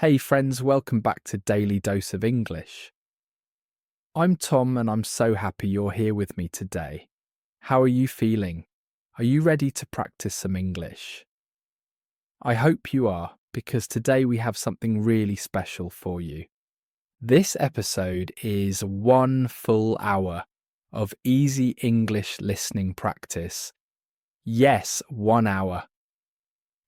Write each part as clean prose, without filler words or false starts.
Hey friends, welcome back to Daily Dose of English. I'm Tom and I'm so happy you're here with me today. How are you feeling? Are you ready to practice some English? I hope you are, because today we have something really special for you. This episode is 1 full hour of easy English listening practice. Yes, 1 hour.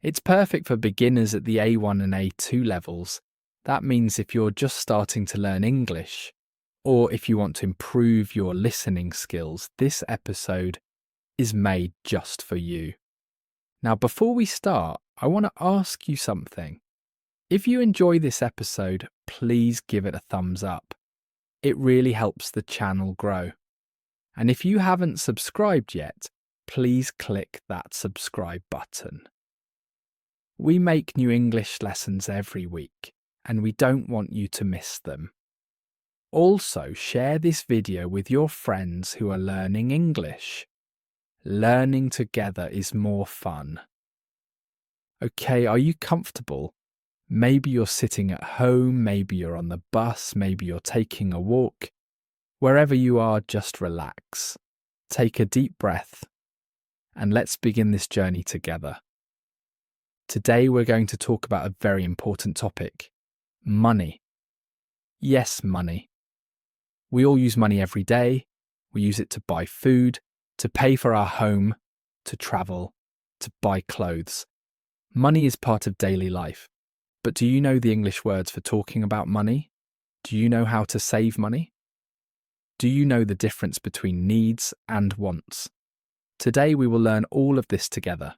It's perfect for beginners at the A1 and A2 levels. That means if you're just starting to learn English, or if you want to improve your listening skills, this episode is made just for you. Now, before we start, I want to ask you something. If you enjoy this episode, please give it a thumbs up. It really helps the channel grow. And if you haven't subscribed yet, please click that subscribe button. We make new English lessons every week, and we don't want you to miss them. Also, share this video with your friends who are learning English. Learning together is more fun. Okay, are you comfortable? Maybe you're sitting at home, maybe you're on the bus, maybe you're taking a walk. Wherever you are, just relax. Take a deep breath, and let's begin this journey together. Today we're going to talk about a very important topic: money. Yes, money. We all use money every day. We use it to buy food, to pay for our home, to travel, to buy clothes. Money is part of daily life. But do you know the English words for talking about money? Do you know how to save money? Do you know the difference between needs and wants? Today we will learn all of this together.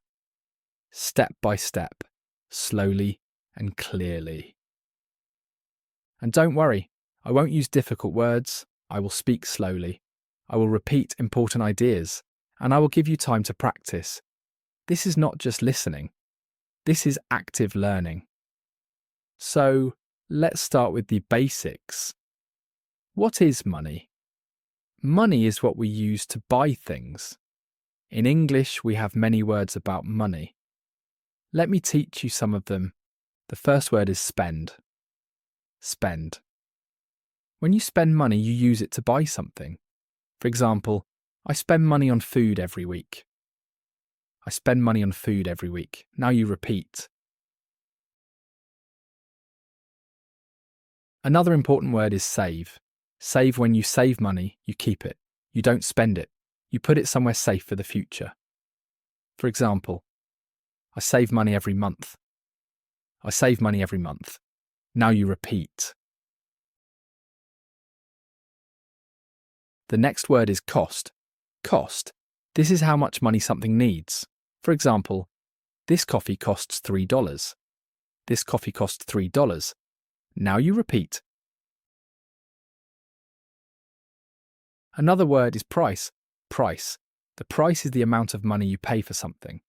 Step by step, slowly and clearly. And don't worry, I won't use difficult words. I will speak slowly. I will repeat important ideas, and I will give you time to practice. This is not just listening. This is active learning. So, let's start with the basics. What is money? Money is what we use to buy things. In English, we have many words about money. Let me teach you some of them. The first word is spend. Spend. When you spend money, you use it to buy something. For example, I spend money on food every week. I spend money on food every week. Now you repeat. Another important word is save. Save. When you save money, you keep it. You don't spend it. You put it somewhere safe for the future. For example, I save money every month. I save money every month. Now you repeat. The next word is cost. Cost. This is how much money something needs. For example, this coffee costs $3. This coffee costs $3. Now you repeat. Another word is price. Price. The price is the amount of money you pay for something.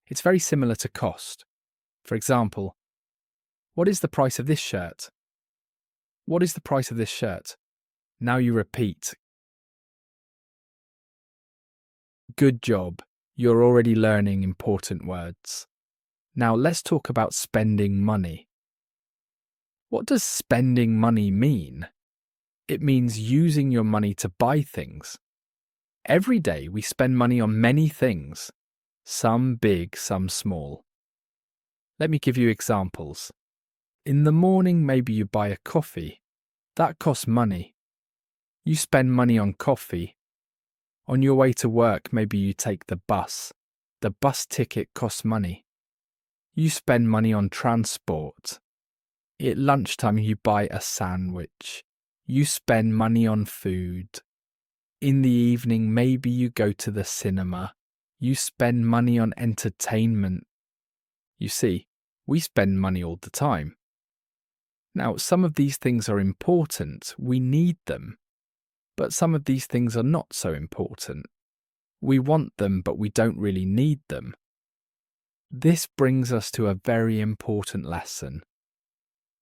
It's very similar to cost. For example, what is the price of this shirt? What is the price of this shirt? Now you repeat. Good job. You're already learning important words. Now let's talk about spending money. What does spending money mean? It means using your money to buy things. Every day we spend money on many things. Some big, some small. Let me give you examples. In the morning, maybe you buy a coffee. That costs money. You spend money on coffee. On your way to work, maybe you take the bus. The bus ticket costs money. You spend money on transport. At lunchtime, you buy a sandwich. You spend money on food. In the evening, maybe you go to the cinema. You spend money on entertainment. You see, we spend money all the time. Now, some of these things are important. We need them. But some of these things are not so important. We want them, but we don't really need them. This brings us to a very important lesson: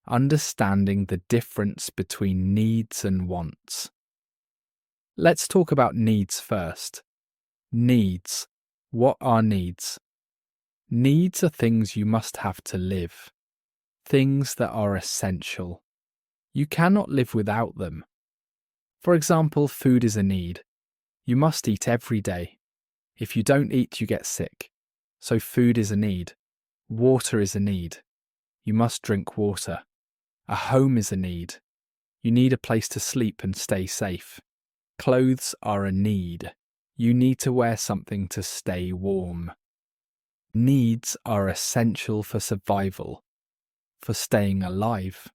understanding the difference between needs and wants. Let's talk about needs first. Needs. What are needs? Needs are things you must have to live. things that are essential. You cannot live without them. For example, food is a need. You must eat every day. If you don't eat, you get sick. So food is a need. Water is a need. You must drink water. A home is a need. You need a place to sleep and stay safe. Clothes are a need. You need to wear something to stay warm. Needs are essential for survival, for staying alive.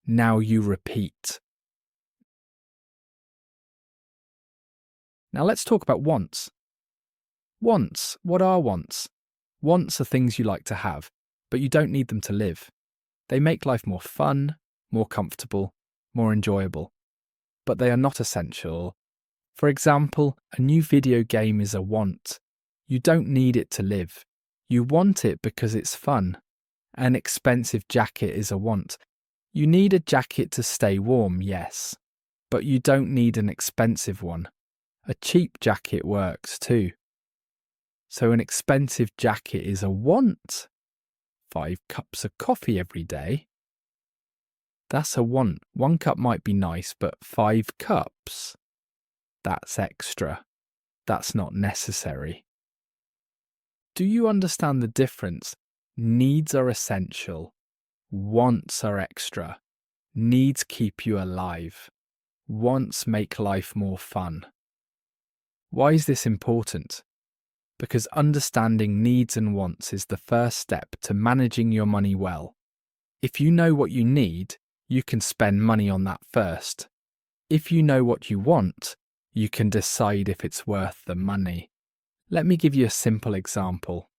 Now you repeat. Now let's talk about wants. Wants. What are wants? Wants are things you like to have, but you don't need them to live. They make life more fun, more comfortable, more enjoyable. But they are not essential. For example, a new video game is a want. You don't need it to live. You want it because it's fun. An expensive jacket is a want. You need a jacket to stay warm, yes, but you don't need an expensive one. A cheap jacket works too. So an expensive jacket is a want. 5 cups of coffee every day. That's a want. 1 cup might be nice, but 5 cups? That's extra. That's not necessary. Do you understand the difference? Needs are essential. Wants are extra. Needs keep you alive. Wants make life more fun. Why is this important? Because understanding needs and wants is the first step to managing your money well. If you know what you need, you can spend money on that first. If you know what you want, you can decide if it's worth the money. Let me give you a simple example.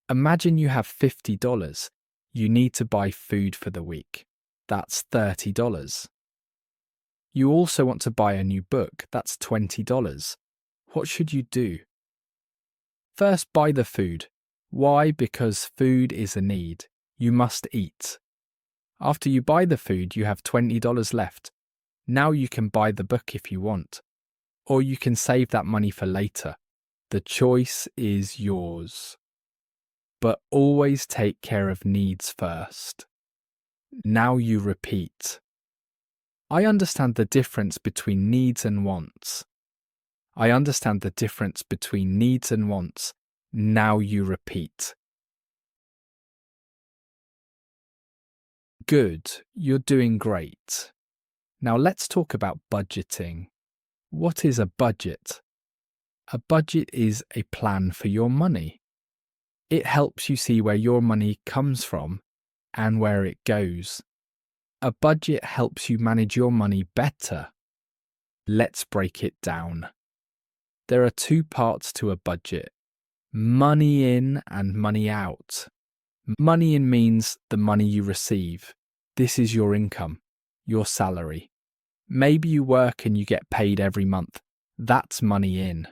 Imagine you have $50. You need to buy food for the week. That's $30. You also want to buy a new book. That's $20. What should you do? First, buy the food. Why? Because food is a need. You must eat. After you buy the food, you have $20 left. Now you can buy the book if you want. Or you can save that money for later. The choice is yours. But always take care of needs first. Now you repeat. I understand the difference between needs and wants. I understand the difference between needs and wants. Now you repeat. Good, you're doing great. Now let's talk about budgeting. What is a budget? A budget is a plan for your money. It helps you see where your money comes from and where it goes. A budget helps you manage your money better. Let's break it down. There are 2 parts to a budget: money in and money out. Money in means the money you receive. This is your income, your salary. Maybe you work and you get paid every month. That's money in.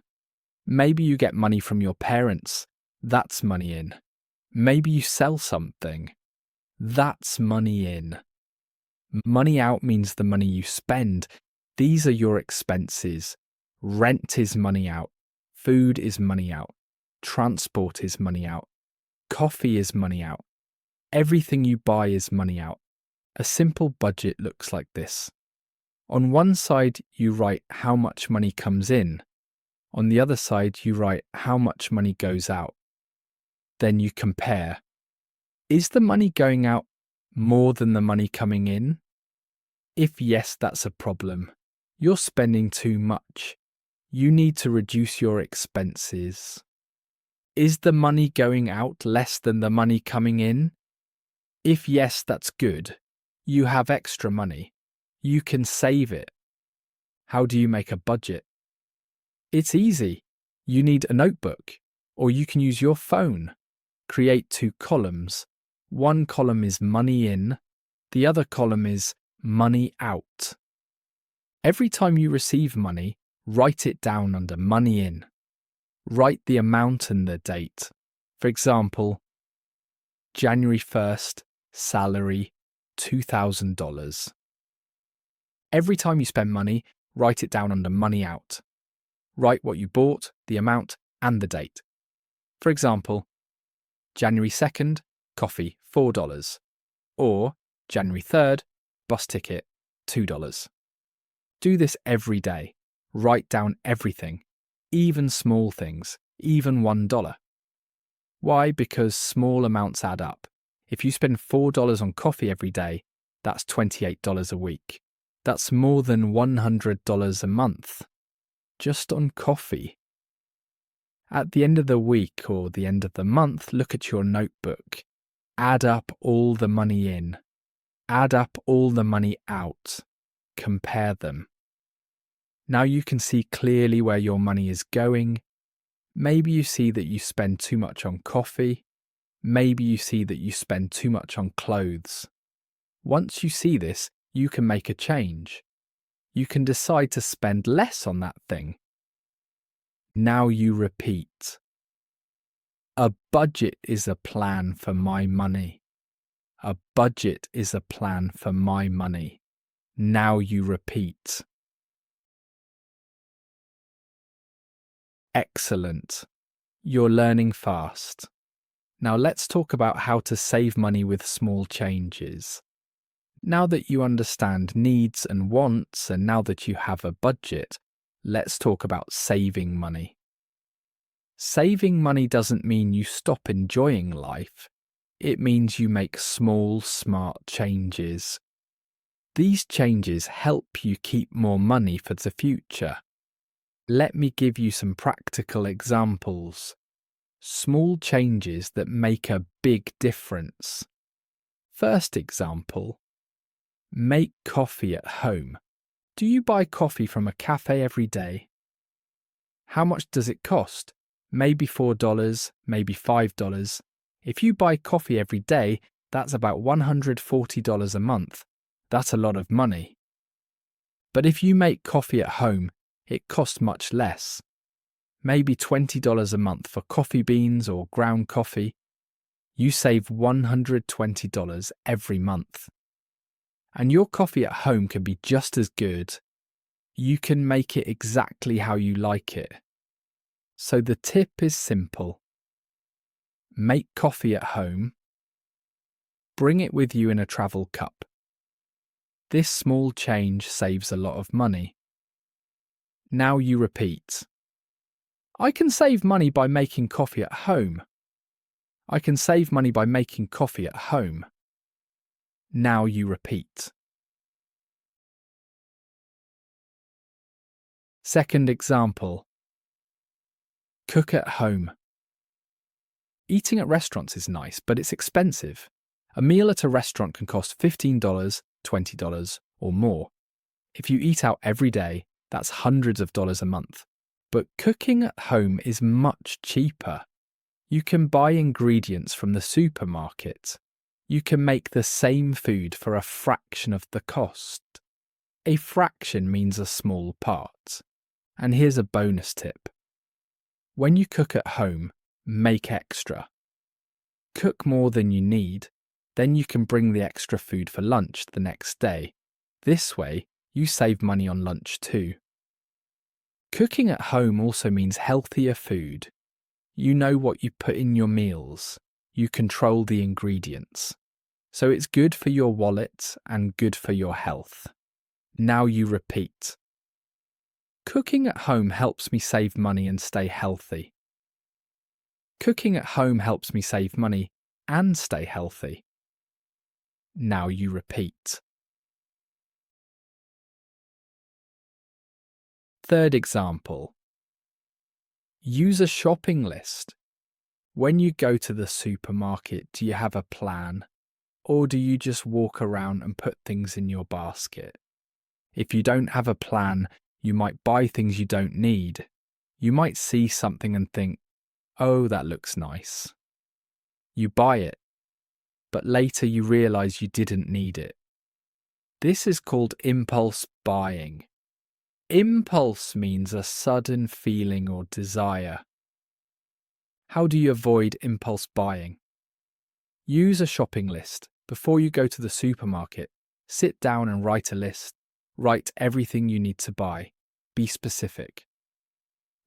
Maybe you get money from your parents. That's money in. Maybe you sell something. That's money in. Money out means the money you spend. These are your expenses. Rent is money out. Food is money out. Transport is money out. Coffee is money out. Everything you buy is money out. A simple budget looks like this. On one side, you write how much money comes in. On the other side, you write how much money goes out. Then you compare. Is the money going out more than the money coming in? If yes, that's a problem. You're spending too much. You need to reduce your expenses. Is the money going out less than the money coming in? If yes, that's good. You have extra money. You can save it. How do you make a budget? It's easy. You need a notebook, or you can use your phone. Create 2 columns. One column is money in, the other column is money out. Every time you receive money, write it down under money in. Write the amount and the date. For example, January 1st, salary, $2,000. Every time you spend money, write it down under money out. Write what you bought, the amount, and the date. For example, January 2nd, coffee, $4. Or January 3rd, bus ticket, $2. Do this every day. Write down everything, even small things, even $1. Why? Because small amounts add up. If you spend $4 on coffee every day, that's $28 a week. That's more than $100 a month. Just on coffee. At the end of the week or the end of the month, look at your notebook. Add up all the money in. Add up all the money out. Compare them. Now you can see clearly where your money is going. Maybe you see that you spend too much on coffee. Maybe you see that you spend too much on clothes. Once you see this, you can make a change. You can decide to spend less on that thing. Now you repeat. A budget is a plan for my money. A budget is a plan for my money. Now you repeat. Excellent. You're learning fast. Now let's talk about how to save money with small changes. Now that you understand needs and wants, and now that you have a budget, let's talk about saving money. Saving money doesn't mean you stop enjoying life. It means you make small, smart changes. These changes help you keep more money for the future. Let me give you some practical examples. Small changes that make a big difference. First example. Make coffee at home. Do you buy coffee from a cafe every day? How much does it cost? Maybe $4, maybe $5. If you buy coffee every day, that's about $140 a month. That's a lot of money. But if you make coffee at home, it costs much less. Maybe $20 a month for coffee beans or ground coffee. You save $120 every month. And your coffee at home can be just as good. You can make it exactly how you like it. So the tip is simple. Make coffee at home. Bring it with you in a travel cup. This small change saves a lot of money. Now you repeat. I can save money by making coffee at home. I can save money by making coffee at home. Now you repeat. Second example. Cook at home. Eating at restaurants is nice, but it's expensive. A meal at a restaurant can cost $15, $20, or more. If you eat out every day, that's hundreds of dollars a month. But cooking at home is much cheaper. You can buy ingredients from the supermarket. You can make the same food for a fraction of the cost. A fraction means a small part. And here's a bonus tip. When you cook at home, make extra. Cook more than you need, then you can bring the extra food for lunch the next day. This way, you save money on lunch too. Cooking at home also means healthier food. You know what you put in your meals. You control the ingredients. So it's good for your wallet and good for your health. Now you repeat. Cooking at home helps me save money and stay healthy. Cooking at home helps me save money and stay healthy. Now you repeat. Third example. Use a shopping list. When you go to the supermarket, do you have a plan? Or do you just walk around and put things in your basket? If you don't have a plan, you might buy things you don't need. You might see something and think, oh, that looks nice. You buy it, but later you realize you didn't need it. This is called impulse buying. Impulse means a sudden feeling or desire. How do you avoid impulse buying? Use a shopping list. Before you go to the supermarket, sit down and write a list. Write everything you need to buy. Be specific.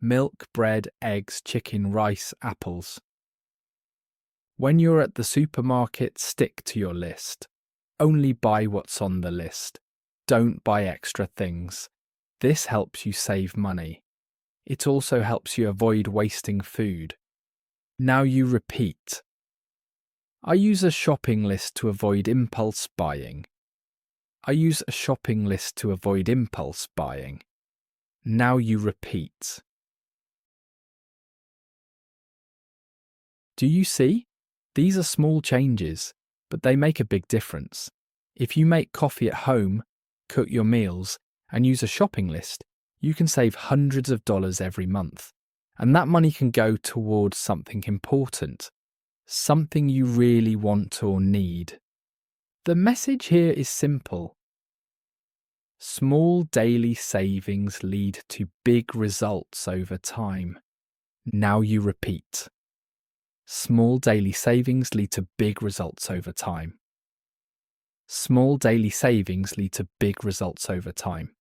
Milk, bread, eggs, chicken, rice, apples. When you're at the supermarket, stick to your list. Only buy what's on the list. Don't buy extra things. This helps you save money. It also helps you avoid wasting food. Now you repeat. I use a shopping list to avoid impulse buying. I use a shopping list to avoid impulse buying. Now you repeat. Do you see? These are small changes, but they make a big difference. If you make coffee at home, cook your meals, and use a shopping list, you can save hundreds of dollars every month. And that money can go towards something important, something you really want or need. The message here is simple. Small daily savings lead to big results over time. Now you repeat. Small daily savings lead to big results over time. Small daily savings lead to big results over time.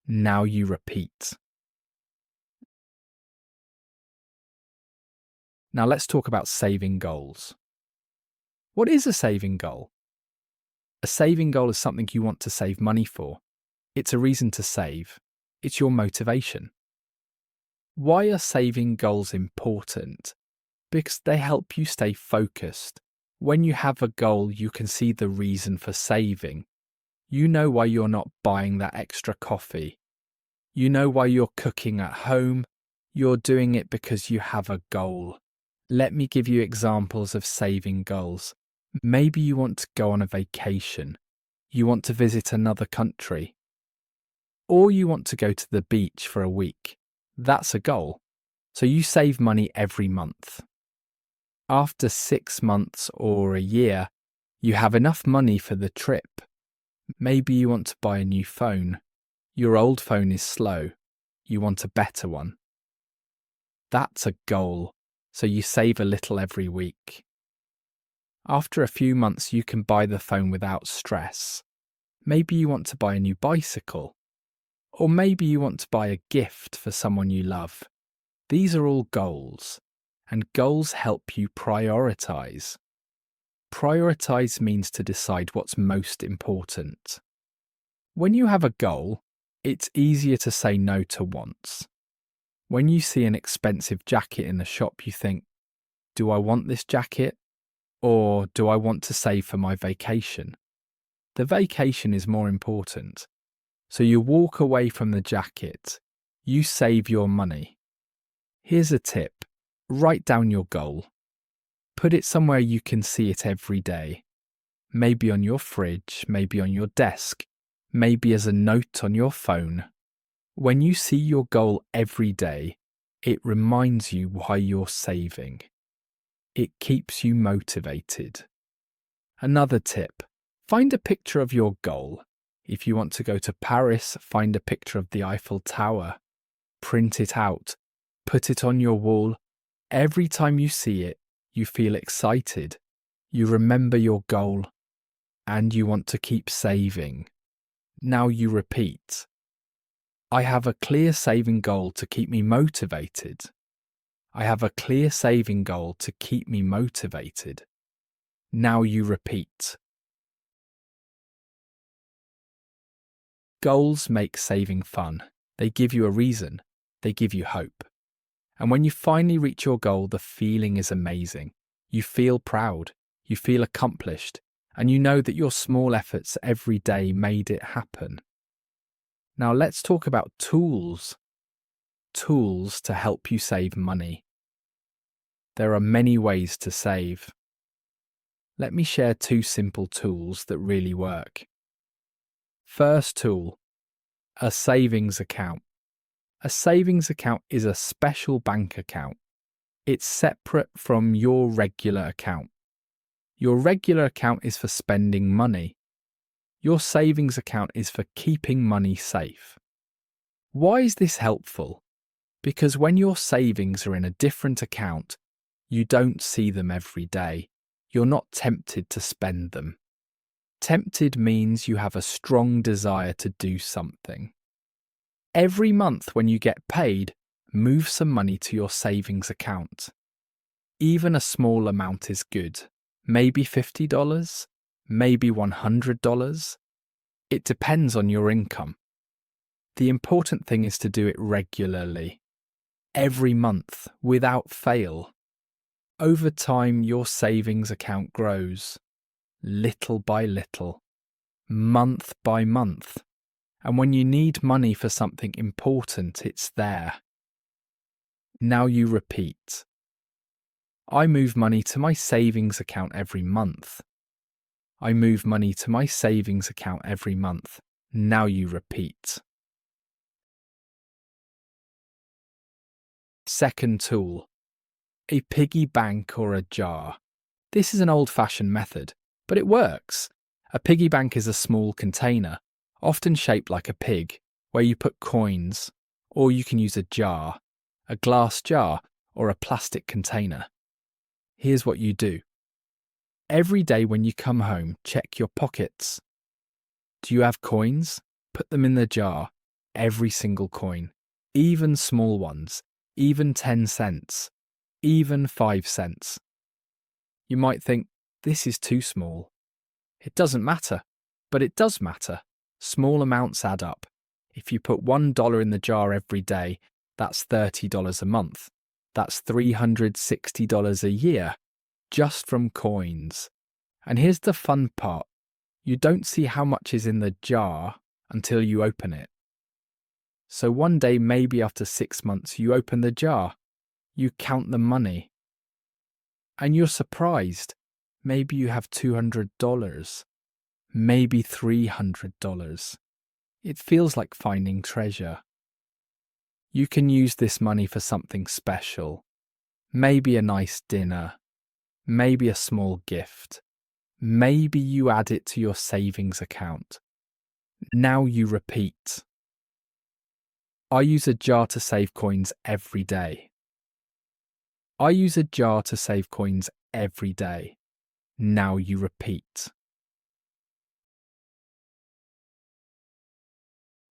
Now you repeat. Now let's talk about saving goals. What is a saving goal? A saving goal is something you want to save money for. It's a reason to save. It's your motivation. Why are saving goals important? Because they help you stay focused. When you have a goal, you can see the reason for saving. You know why you're not buying that extra coffee. You know why you're cooking at home. You're doing it because you have a goal. Let me give you examples of saving goals. Maybe you want to go on a vacation. You want to visit another country. Or you want to go to the beach for a week. That's a goal. So you save money every month. After 6 months or a year, you have enough money for the trip. Maybe you want to buy a new phone. Your old phone is slow. You want a better one. That's a goal, so you save a little every week. After a few months, you can buy the phone without stress. Maybe you want to buy a new bicycle. Or maybe you want to buy a gift for someone you love. These are all goals, and goals help you prioritize. Prioritize means to decide what's most important. When you have a goal, it's easier to say no to wants. When you see an expensive jacket in the shop, you think, do I want this jacket? Or do I want to save for my vacation? The vacation is more important. So you walk away from the jacket. You save your money. Here's a tip. Write down your goal. Put it somewhere you can see it every day. Maybe on your fridge, maybe on your desk, maybe as a note on your phone. When you see your goal every day, it reminds you why you're saving. It keeps you motivated. Another tip, find a picture of your goal. If you want to go to Paris, find a picture of the Eiffel Tower. Print it out. Put it on your wall. Every time you see it, you feel excited. You remember your goal. And you want to keep saving. Now you repeat. I have a clear saving goal to keep me motivated. I have a clear saving goal to keep me motivated. Now you repeat. Goals make saving fun. They give you a reason. They give you hope. And when you finally reach your goal, the feeling is amazing. You feel proud. You feel accomplished. And you know that your small efforts every day made it happen. Now let's talk about tools. Tools to help you save money. There are many ways to save. Let me share 2 simple tools that really work. First tool, a savings account. A savings account is a special bank account. It's separate from your regular account. Your regular account is for spending money. Your savings account is for keeping money safe. Why is this helpful? Because when your savings are in a different account, you don't see them every day. You're not tempted to spend them. Tempted means you have a strong desire to do something. Every month when you get paid, move some money to your savings account. Even a small amount is good. Maybe $50, maybe $100. It depends on your income. The important thing is to do it regularly, every month, without fail. Over time, your savings account grows, little by little, month by month. And when you need money for something important, it's there. Now you repeat. I move money to my savings account every month. I move money to my savings account every month. Now you repeat. Second tool. A piggy bank or a jar. This is an old-fashioned method, but it works. A piggy bank is a small container, often shaped like a pig, where you put coins, or you can use a jar, a glass jar, or a plastic container. Here's what you do. Every day when you come home, check your pockets. Do you have coins? Put them in the jar, every single coin, even small ones, even 10 cents, even 5 cents. You might think, this is too small. It doesn't matter, but it does matter. Small amounts add up. If you put $1 in the jar every day, that's $30 a month. That's $360 a year, just from coins. And here's the fun part. You don't see how much is in the jar until you open it. So one day, maybe after 6 months, you open the jar. You count the money. And you're surprised. Maybe you have $200. Maybe $300. It feels like finding treasure. You can use this money for something special. Maybe a nice dinner. Maybe a small gift. Maybe you add it to your savings account. Now you repeat. I use a jar to save coins every day. I use a jar to save coins every day. Now you repeat.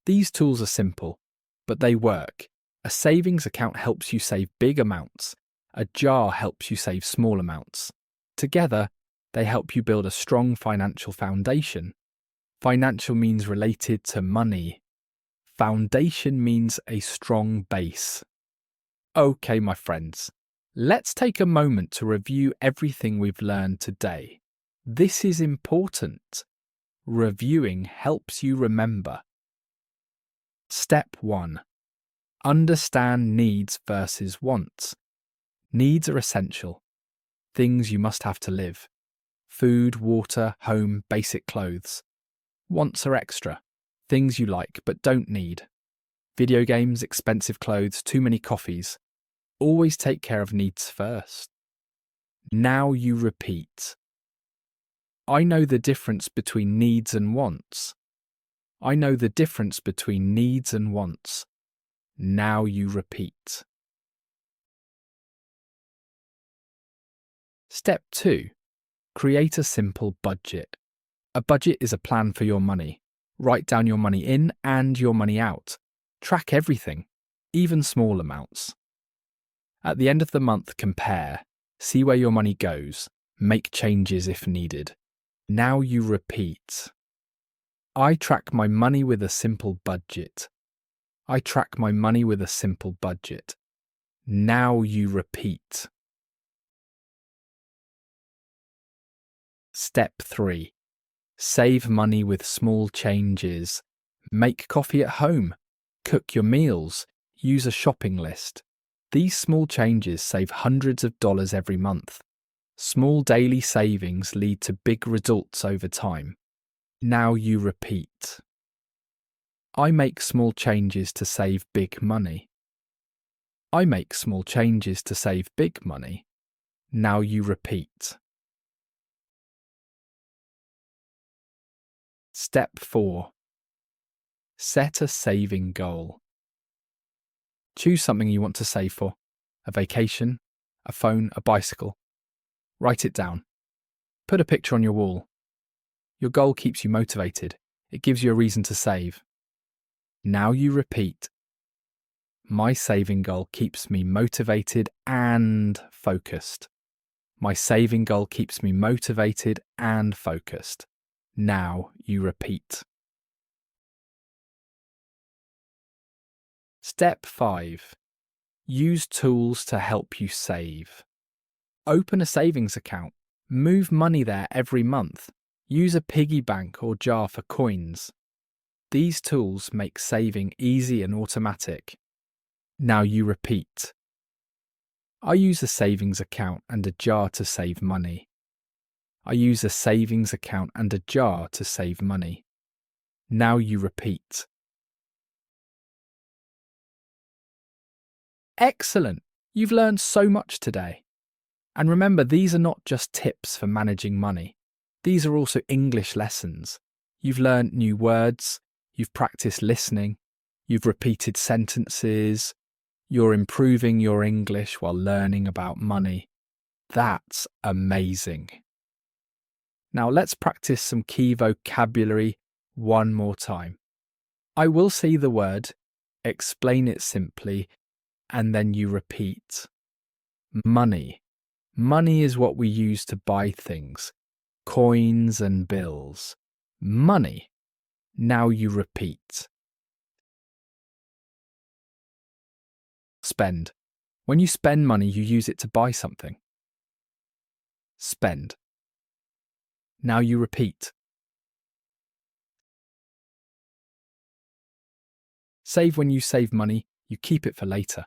These tools are simple, but they work. A savings account helps you save big amounts. A jar helps you save small amounts. Together, they help you build a strong financial foundation. Financial means related to money. Foundation means a strong base. Okay, my friends, let's take a moment to review everything we've learned today. This is important. Reviewing helps you remember. Step 1. Understand needs versus wants. Needs are essential. Things you must have to live. Food, water, home, basic clothes. Wants are extra. Things you like but don't need. Video games, expensive clothes, too many coffees. Always take care of needs first. Now you repeat. I know the difference between needs and wants. I know the difference between needs and wants. Now you repeat. Step 2. Create a simple budget. A budget is a plan for your money. Write down your money in and your money out. Track everything, even small amounts. At the end of the month, compare. See where your money goes. Make changes if needed. Now you repeat. I track my money with a simple budget. I track my money with a simple budget. Now you repeat. Step 3. Save money with small changes. Make coffee at home. Cook your meals. Use a shopping list. These small changes save hundreds of dollars every month. Small daily savings lead to big results over time. Now you repeat. I make small changes to save big money. I make small changes to save big money. Now you repeat. Step 4. Set a saving goal. Choose something you want to save for. A vacation, a phone, a bicycle. Write it down. Put a picture on your wall. Your goal keeps you motivated. It gives you a reason to save. Now you repeat. My saving goal keeps me motivated and focused. My saving goal keeps me motivated and focused. Now you repeat. Step 5. Use tools to help you save. Open a savings account. Move money there every month. Use a piggy bank or jar for coins. These tools make saving easy and automatic. Now you repeat. I use a savings account and a jar to save money. I use a savings account and a jar to save money. Now you repeat. Excellent! You've learned so much today. And remember, these are not just tips for managing money. These are also English lessons. You've learned new words, you've practiced listening, you've repeated sentences, you're improving your English while learning about money. That's amazing. Now let's practice some key vocabulary one more time. I will say the word, explain it simply, and then you repeat. Money. Money is what we use to buy things. Coins and bills. Money. Now you repeat. Spend. When you spend money, you use it to buy something. Spend. Now you repeat. Save. When you save money, you keep it for later.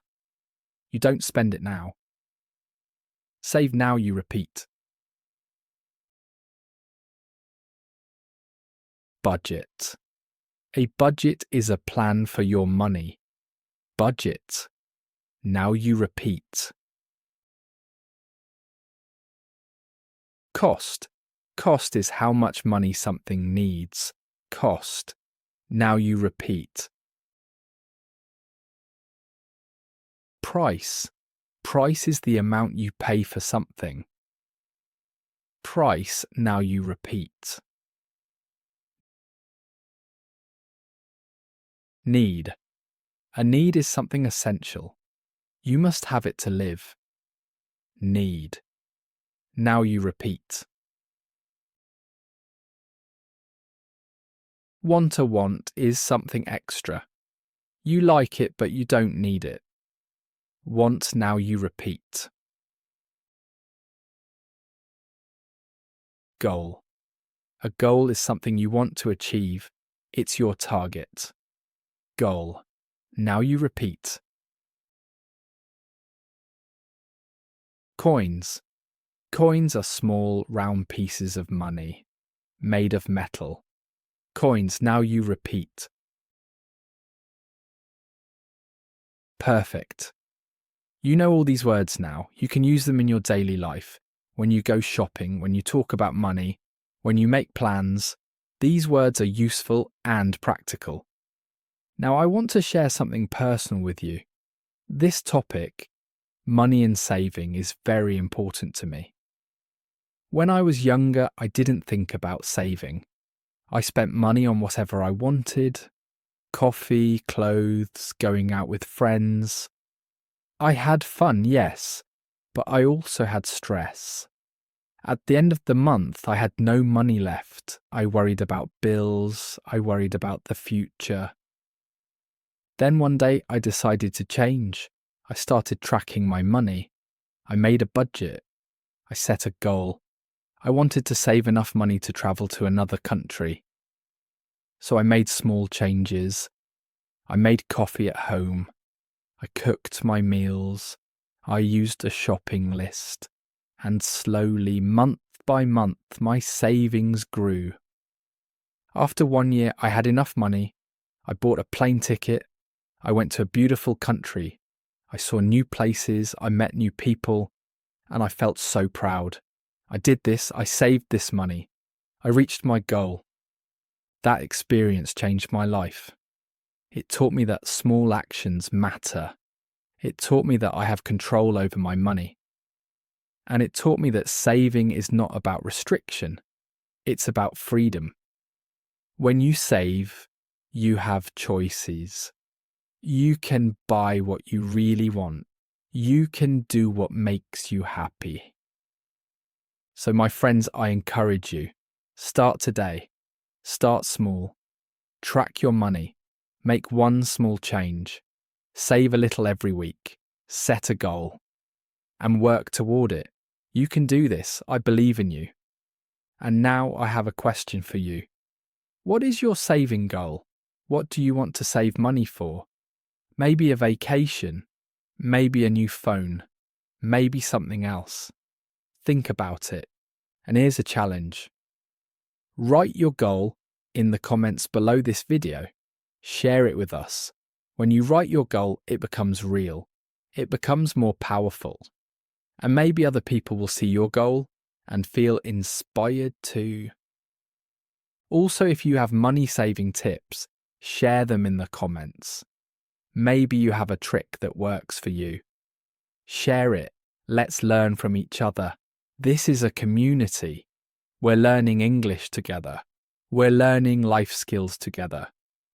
You don't spend it now. Save. Now you repeat. Budget. A budget is a plan for your money. Budget. Now you repeat. Cost. Cost is how much money something needs. Cost. Now you repeat. Price. Price is the amount you pay for something. Price. Now you repeat. Need. A need is something essential. You must have it to live. Need. Now you repeat. Want. A want is something extra. You like it, but you don't need it. Want. Now you repeat. Goal. A goal is something you want to achieve. It's your target. Goal. Now you repeat. Coins. Coins are small, round pieces of money, made of metal. Coins. Now you repeat. Perfect. You know all these words now. You can use them in your daily life. When you go shopping, when you talk about money, when you make plans. These words are useful and practical. Now I want to share something personal with you. This topic, money and saving, is very important to me. When I was younger, I didn't think about saving. I spent money on whatever I wanted. Coffee, clothes, going out with friends. I had fun, yes, but I also had stress. At the end of the month, I had no money left. I worried about bills. I worried about the future. Then one day I decided to change. I started tracking my money. I made a budget. I set a goal. I wanted to save enough money to travel to another country. So I made small changes. I made coffee at home. I cooked my meals. I used a shopping list. And slowly, month by month, my savings grew. After 1 year, I had enough money. I bought a plane ticket. I went to a beautiful country. I saw new places. I met new people. And I felt so proud. I did this. I saved this money. I reached my goal. That experience changed my life. It taught me that small actions matter. It taught me that I have control over my money. And it taught me that saving is not about restriction. It's about freedom. When you save, you have choices. You can buy what you really want. You can do what makes you happy. So my friends, I encourage you. Start today. Start small. Track your money. Make one small change. Save a little every week. Set a goal. And work toward it. You can do this. I believe in you. And now I have a question for you. What is your saving goal? What do you want to save money for? Maybe a vacation. Maybe a new phone. Maybe something else. Think about it. And here's a challenge. Write your goal in the comments below this video. Share it with us. When you write your goal, it becomes real. It becomes more powerful. And maybe other people will see your goal and feel inspired too. Also, if you have money-saving tips, share them in the comments. Maybe you have a trick that works for you. Share it. Let's learn from each other. This is a community. We're learning English together. We're learning life skills together.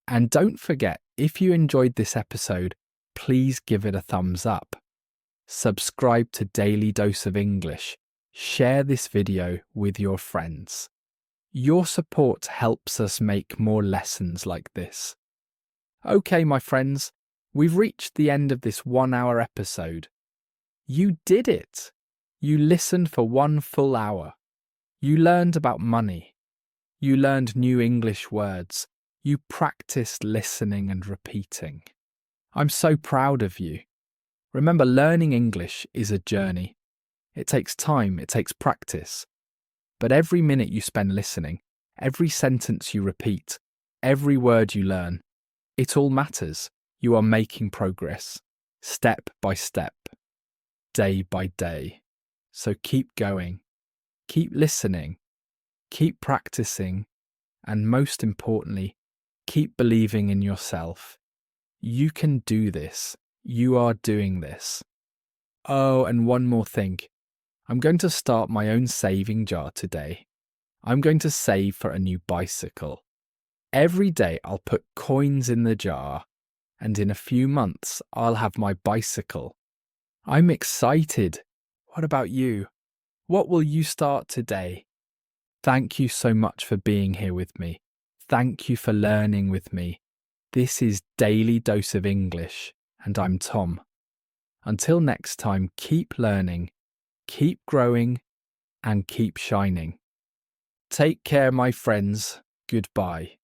And don't forget, if you enjoyed this episode, please give it a thumbs up. Subscribe to Daily Dose of English. Share this video with your friends. Your support helps us make more lessons like this. Okay, my friends, we've reached the end of this 1-hour episode. You did it! You listened for 1 full hour. You learned about money. You learned new English words. You practiced listening and repeating. I'm so proud of you. Remember, learning English is a journey. It takes time, it takes practice. But every minute you spend listening, every sentence you repeat, every word you learn, it all matters. You are making progress, step by step, day by day. So keep going, keep listening, keep practicing, and most importantly, keep believing in yourself. You can do this. You are doing this. Oh, and one more thing. I'm going to start my own saving jar today. I'm going to save for a new bicycle. Every day I'll put coins in the jar, and in a few months I'll have my bicycle. I'm excited. What about you? What will you start today? Thank you so much for being here with me. Thank you for learning with me. This is Daily Dose of English, and I'm Tom. Until next time, keep learning, keep growing, and keep shining. Take care, my friends. Goodbye.